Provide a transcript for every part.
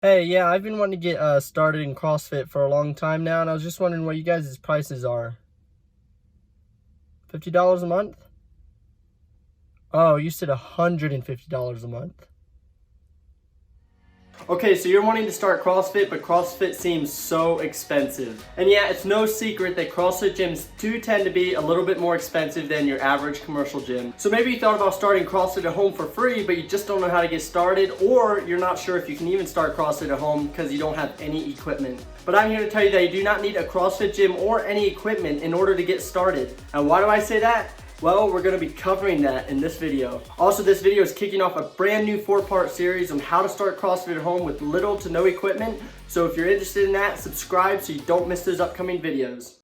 Hey, yeah, I've been wanting to get started in CrossFit for a long time now, and I was just wondering what you guys' prices are. $50 a month? Oh, you said $150 a month. Okay, so you're wanting to start CrossFit, but CrossFit seems so expensive. And yeah, it's no secret that CrossFit gyms do tend to be a little bit more expensive than your average commercial gym. So maybe you thought about starting CrossFit at home for free, but you just don't know how to get started, or you're not sure if you can even start CrossFit at home because you don't have any equipment. But I'm here to tell you that you do not need a CrossFit gym or any equipment in order to get started. And why do I say that? Well, we're going to be covering that in this video. Also, this video is kicking off a brand new 4-part series on how to start CrossFit at home with little to no equipment. So if you're interested in that, subscribe so you don't miss those upcoming videos.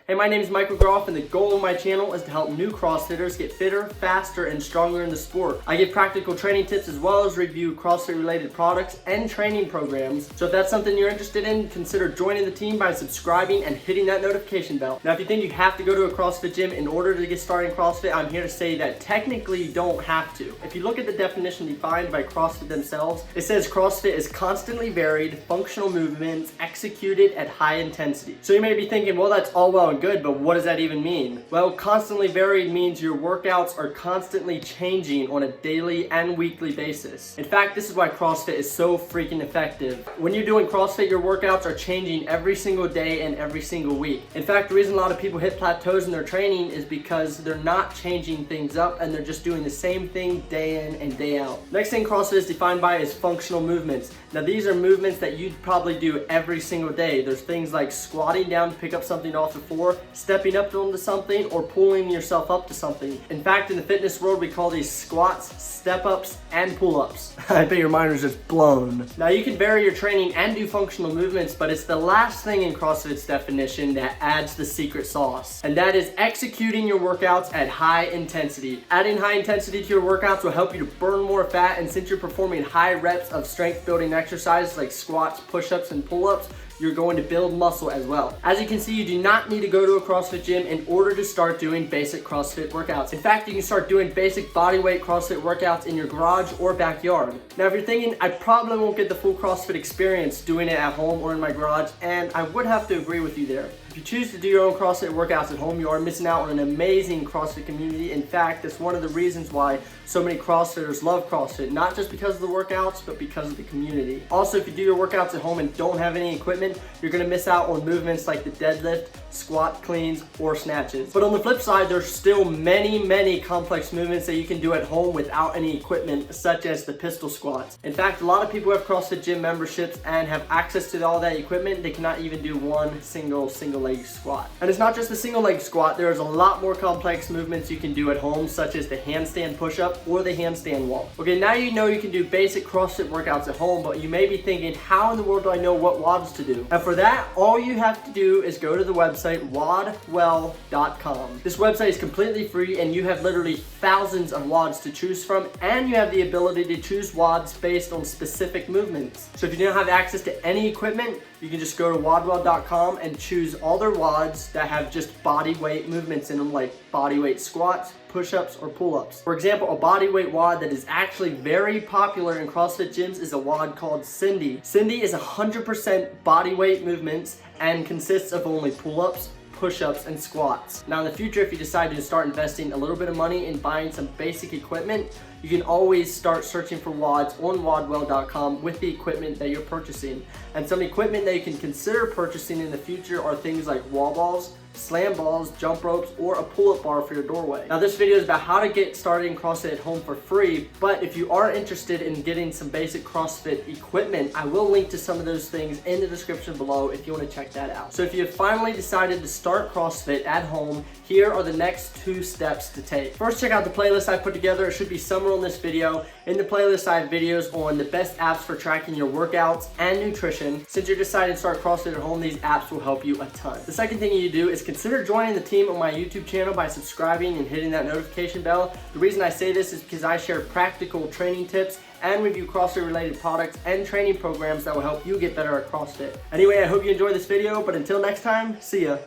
Hey, my name is Michael Groff, and the goal of my channel is to help new CrossFitters get fitter, faster, and stronger in the sport. I give practical training tips as well as review CrossFit related products and training programs. So if that's something you're interested in, consider joining the team by subscribing and hitting that notification bell. Now, if you think you have to go to a CrossFit gym in order to get started in CrossFit, I'm here to say that technically you don't have to. If you look at the definition defined by CrossFit themselves, it says CrossFit is constantly varied, functional movements executed at high intensity. So you may be thinking, well, that's all well and good, but what does that even mean? Well, constantly varied means your workouts are constantly changing on a daily and weekly basis. In fact, this is why CrossFit is so freaking effective. When you're doing CrossFit, your workouts are changing every single day and every single week. In fact, the reason a lot of people hit plateaus in their training is because they're not changing things up and they're just doing the same thing day in and day out. Next thing CrossFit is defined by is functional movements. Now, these are movements that you'd probably do every single day. There's things like squatting down to pick up something off the floor, stepping up onto something, or pulling yourself up to something. In fact, in the fitness world, we call these squats, step-ups, and pull-ups. I bet your mind was just blown. Now, you can vary your training and do functional movements, but it's the last thing in CrossFit's definition that adds the secret sauce, and that is executing your workouts at high intensity. Adding high intensity to your workouts will help you to burn more fat, and since you're performing high reps of strength building exercises like squats, push-ups, and pull-ups, you're going to build muscle as well. As you can see, you do not need to go to a CrossFit gym in order to start doing basic CrossFit workouts. In fact, you can start doing basic bodyweight CrossFit workouts in your garage or backyard. Now, if you're thinking, I probably won't get the full CrossFit experience doing it at home or in my garage, and I would have to agree with you there. If you choose to do your own CrossFit workouts at home, you are missing out on an amazing CrossFit community. In fact, that's one of the reasons why so many CrossFitters love CrossFit, not just because of the workouts, but because of the community. Also, if you do your workouts at home and don't have any equipment, you're gonna miss out on movements like the deadlift, squat cleans, or snatches. But on the flip side, there's still many complex movements that you can do at home without any equipment, such as the pistol squats. In fact, a lot of people have CrossFit gym memberships and have access to all that equipment. They cannot even do one single leg squat. And it's not just a single leg squat, there's a lot more complex movements you can do at home, such as the handstand push-up or the handstand wall. Okay, now you know you can do basic CrossFit workouts at home, but you may be thinking, how in the world do I know what WODs to do? And for that, all you have to do is go to the website wadwell.com. This website is completely free and you have literally thousands of WODs to choose from, and you have the ability to choose WODs based on specific movements. So if you don't have access to any equipment, you can just go to wadwell.com and choose all their WODs that have just body weight movements in them, like body weight squats, push-ups, or pull-ups. For example, a body weight WOD that is actually very popular in CrossFit gyms is a WOD called Cindy. Cindy is 100% body weight movements and consists of only pull-ups, push-ups, and squats. Now in the future, if you decide to start investing a little bit of money in buying some basic equipment, you can always start searching for WODs on wadwell.com with the equipment that you're purchasing. And some equipment that you can consider purchasing in the future are things like wall balls, slam balls, jump ropes, or a pull-up bar for your doorway. Now this video is about how to get started in CrossFit at home for free, but if you are interested in getting some basic CrossFit equipment, I will link to some of those things in the description below if you want to check that out. So if you have finally decided to start CrossFit at home, here are the next 2 steps to take. First, check out the playlist I put together. It should be somewhere on this video. In the playlist, I have videos on the best apps for tracking your workouts and nutrition. Since you're deciding to start CrossFit at home, these apps will help you a ton. The second thing you do is consider joining the team on my YouTube channel by subscribing and hitting that notification bell. The reason I say this is because I share practical training tips and review CrossFit related products and training programs that will help you get better at CrossFit. Anyway, I hope you enjoyed this video, but until next time, see ya.